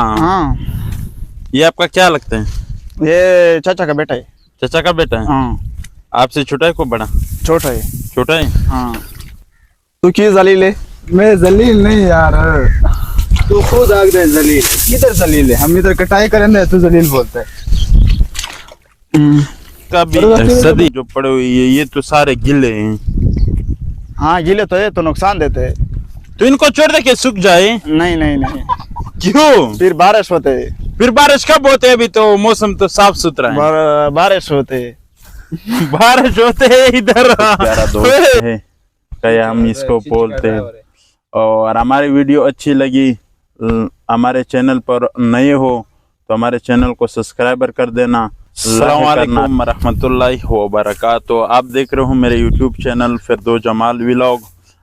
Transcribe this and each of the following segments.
हाँ, ये आपका क्या लगता है? ये चाचा का बेटा है। चाचा का बेटा है? हाँ, आपसे छोटा है को बड़ा? छोटा है। छोटा है। हाँ, तू की जलील है? मैं जलील नहीं यार, तू खुद आग दे जलील। किधर जलील है? हम इधर कटाई करेंगे तू जलील बोलता है। का भी सदी जो पड़े हुए ये तो सारे गिले हैं। हाँ, गीले तो है तो नुकसान देते हैं। तो इनको छोड़ दे के सूख जाए। नहीं नहीं नहीं, क्यों? फिर बारिश होते है। फिर बारिश कब होते है? अभी तो मौसम तो साफ सुथरा है। बारिश होते है। बारिश होते है इधर। प्यारा दोस्त है क्या हम इसको बोलते हैं। और हमारी वीडियो अच्छी लगी, हमारे चैनल पर नए हो तो हमारे चैनल को सब्सक्राइबर कर देना। अस्सलाम वालेकुम रहमतुल्लाहि व बरकातहू। आप देख रहे हो मेरे यूट्यूब चैनल फिरदौस जमाल व्लॉग।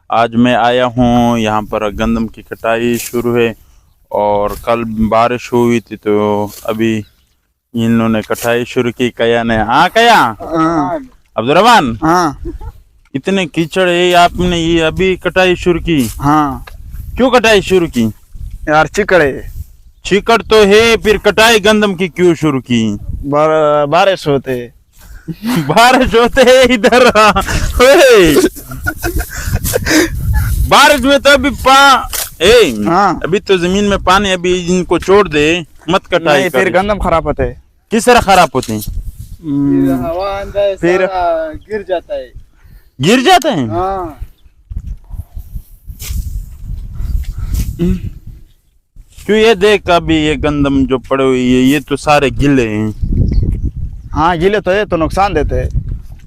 आज मैं आया हूँ यहाँ पर गंदम की कटाई शुरू है और कल बारिश हुई थी तो अभी इन्होंने कटाई शुरू की। कया ने हाँ कया अब्दुर्रहमान हाँ इतने कीचड़ है, आपने ये अभी कटाई शुरू की? हाँ, क्यों कटाई शुरू की? यार चिकड़े चिकड़ तो है, फिर कटाई गंदम की क्यों शुरू की? बारिश होते है। बारिश होते है इधर। बारिश में तो अभी हाँ, अभी तो जमीन में पानी, अभी इनको छोड़ दे मत कटाई। नहीं, फिर गंदम खराब होते है। किस तरह खराब होते हैं? हवा अंदर फिर गिर जाता है। गिर जाते हैं? हाँ, क्यों? ये देख अभी ये गंदम जो पड़े हुए ये तो सारे गिले हैं। हाँ, गीले तो है तो नुकसान देते है।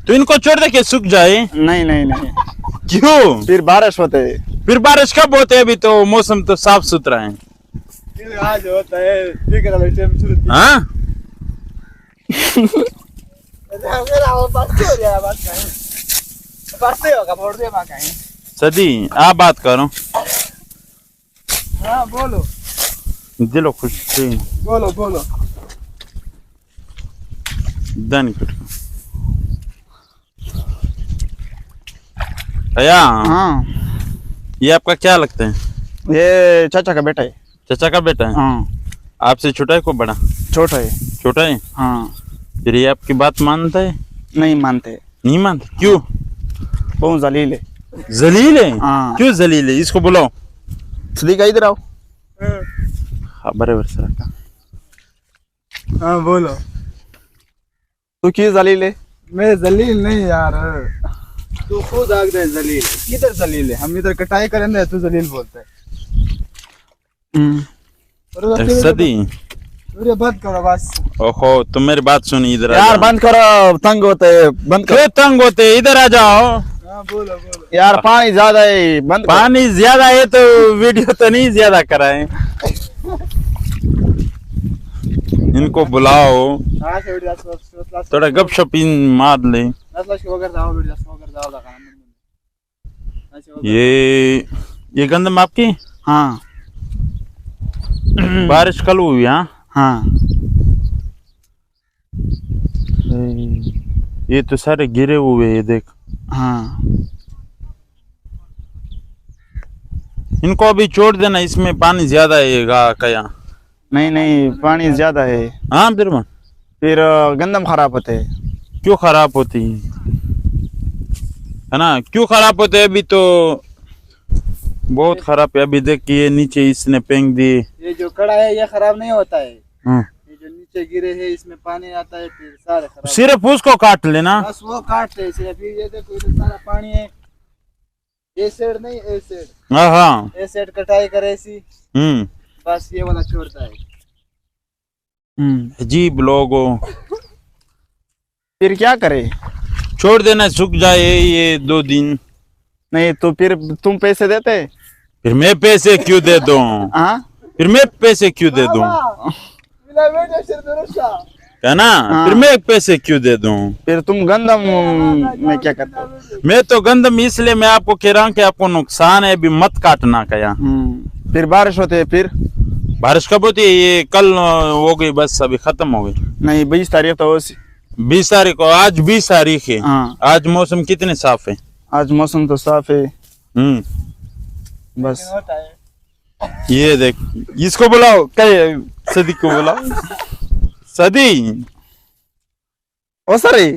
तो इनको छोड़ दे के सूख जाए। नहीं नहीं नहीं, क्यों? फिर बारिश होते है। फिर बारिश कब होते है? अभी तो मौसम तो साफ सुथरा है। आज होता है ठीक है। हाँ सदी आप बात करो। हाँ बोलो दिलो खुश से बोलो बोलो। दन भैया हाँ, ये आपका क्या लगता है? ये चाचा का बेटा है। चाचा का बेटा है? हाँ, आपसे छोटा है को बड़ा? छोटा है। छोटा है। हाँ, फिर ये आपकी बात मानता है? नहीं मानते। नहीं मानते? क्यों? बहुत जलील है। जलील है? हाँ। क्यों जलील है? इसको बुलाओ। सदीका इधर आओ। हाँ बराबर सर का। हाँ बोलो। तू की जलील है? मैं जलील नहीं यार, तू खुद आग दे जलील। किधर जलील है? हम इधर कटाई करेंगे तू जलील बोलता है। सदी बंद करो बस। ओहो तुम मेरी बात सुनी, इधर यार बंद करो, तंग होते है। बंद करो। क्यों तंग होते? इधर आ जाओ। हाँ बोलो बोलो। यार पानी ज्यादा है, बंद करो। पानी ज्यादा है तो वीडियो तो नहीं ज्यादा कराए। इनको बुलाओ, थोड़ा गपशप मार ले। ये गंदम आपकी? हाँ बारिश कल हुई? हाँ हाँ, ये तो सारे गिरे हुए, ये देख। हाँ, इनको अभी छोड़ देना, इसमें पानी ज्यादा है क्या? नहीं नहीं, पानी ज्यादा है। हाँ फिर गंदम खराब होते है। क्यों खराब होती है ना? क्यों खराब होते है? अभी तो बहुत खराब है। अभी देख ये नीचे इसने फेंक दिए। ये जो कड़ा है ये खराब नहीं होता है। हाँ। ये जो नीचे गिरे है इसमें पानी आता है, फिर सारे खराब। सिर्फ उसको काट लेना बस वो काटते हैं सिर्फ। ये देखो इधर सारा पानी है। ये साइड नहीं, ए साइड। हाँ हाँ। ए साइड कटाई करे सी, बस ये वाला छोड़ता है। अजीब लोग हो। फिर क्या करे? छोड़ देना, सूख जाए ये 2 दिन। नहीं तो फिर तुम पैसे देते? फिर मैं पैसे क्यों दे दूं? हाँ, फिर मैं पैसे क्यों दे दूं? है ना? हाँ। फिर मैं पैसे क्यों दे दूं? फिर तुम गंदम में क्या करते हो? मैं तो गंदम इसलिए मैं आपको कह रहा हूँ कि आपको नुकसान है, अभी मत काटना क्या। फिर बारिश होते है। फिर बारिश कब होती है? ये कल हो गई, बस अभी खत्म हो गई। नहीं, 20 तारीख तो 20 तारीख को। आज 20 तारीख है। हाँ, आज मौसम कितने साफ है? आज मौसम तो साफ है। हम्म बस ये देख, इसको बुलाओ, कहे सदी को बुलाओ, सदी ओ सरी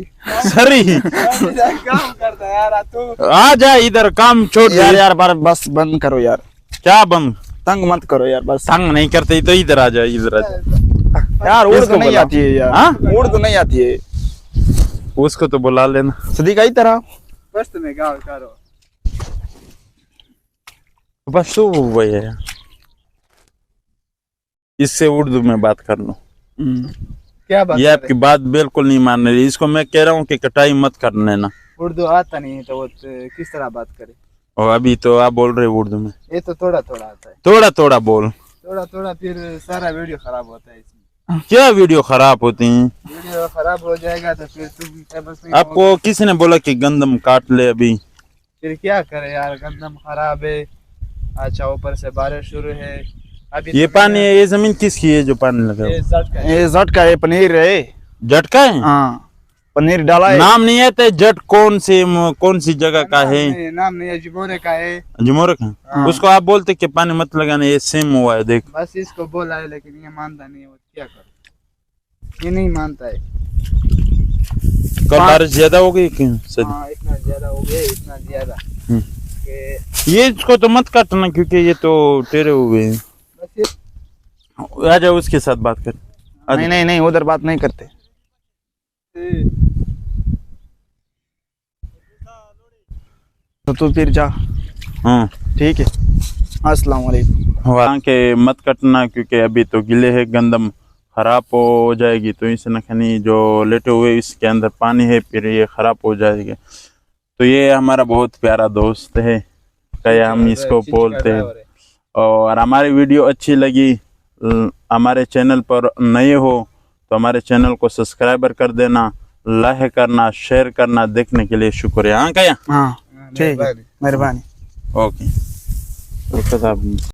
सरी काम करता है यार तू। आ जा इधर, काम छोड़ दे। यार यार बार बस बंद करो यार, क्या बंद? तंग मत करो यार बस। तंग नहीं करते तो इधर आ जा, इधर आ जा। यार उर्दू इसको नहीं बुलाओ। आती है यार, हाँ? उर्दू नहीं आती है। उसको तो बुला लेना। सदी का ही तरह बस तुम्हें गाल करो। बस तो वही है, इससे उर्दू में बात कर लो। क्या बात ये आपकी बात बिल्कुल नहीं मान रही। इसको मैं कह रहा हूँ कि कटाई मत करने ना। उर्दू आता नहीं है तो वो किस तरह बात करे? और अभी तो आप बोल रहे उर्दू में, ये तो थोड़ा थोड़ा आता है, थोड़ा थोड़ा बोल। थोड़ा थोड़ा, फिर सारा वीडियो खराब होता है इसमें। क्या वीडियो खराब होती हैं? वीडियो खराब हो जाएगा तो फिर तुम फेमस नहीं आपको होगे। किसी ने बोला कि गंदम काट ले अभी? फिर क्या करे यार, गंदम खराब है। अच्छा ऊपर से बारिश शुरू है अभी। ये तो पानी है, ये जमीन किसकी है जो पानी लगा ये है? जट का है। ये जट का है, पनीर है। जट का है? हाँ पनीर डाला है। नाम नहीं आता है जट कौन सी जगह का है? नाम नहीं है, जिबोरे का है। जमोरक है। हाँ। उसको आप बोलते कि पानी मत लगाने, ये सेम हुआ है देख। बस इसको बोला है लेकिन ये मानता नहीं है, वो क्या करे, ये नहीं मानता है। कल बारिश ज्यादा हो गई क्यों सर? हाँ इतना ज्यादा हो गया, इतना ज्यादा हम्म। कि ये इसको तो मत काटना क्योंकि ये तो टेढ़े हुए हैं। बस ये आ जाओ उसके साथ बात कर। आ नहीं जाओ। नहीं नहीं उधर बात नहीं करते। तो तू फिर जा, हाँ ठीक है। अस्सलाम वालेकुम। वहाँ के मत कटना क्योंकि अभी तो गिले है, गंदम खराब हो जाएगी। तो इसे न खनी जो लेटे हुए इसके अंदर पानी है, फिर ये खराब हो जाएगी। तो ये हमारा बहुत प्यारा दोस्त है, क्या हम इसको बोलते हैं। और हमारी वीडियो अच्छी लगी, हमारे चैनल पर नए हो तो हमारे चैनल को सब्सक्राइबर कर देना, लाइक करना, शेयर करना। देखने के लिए शुक्रिया। हाँ क्या? हाँ ठीक है, मेहरबानी। ओके।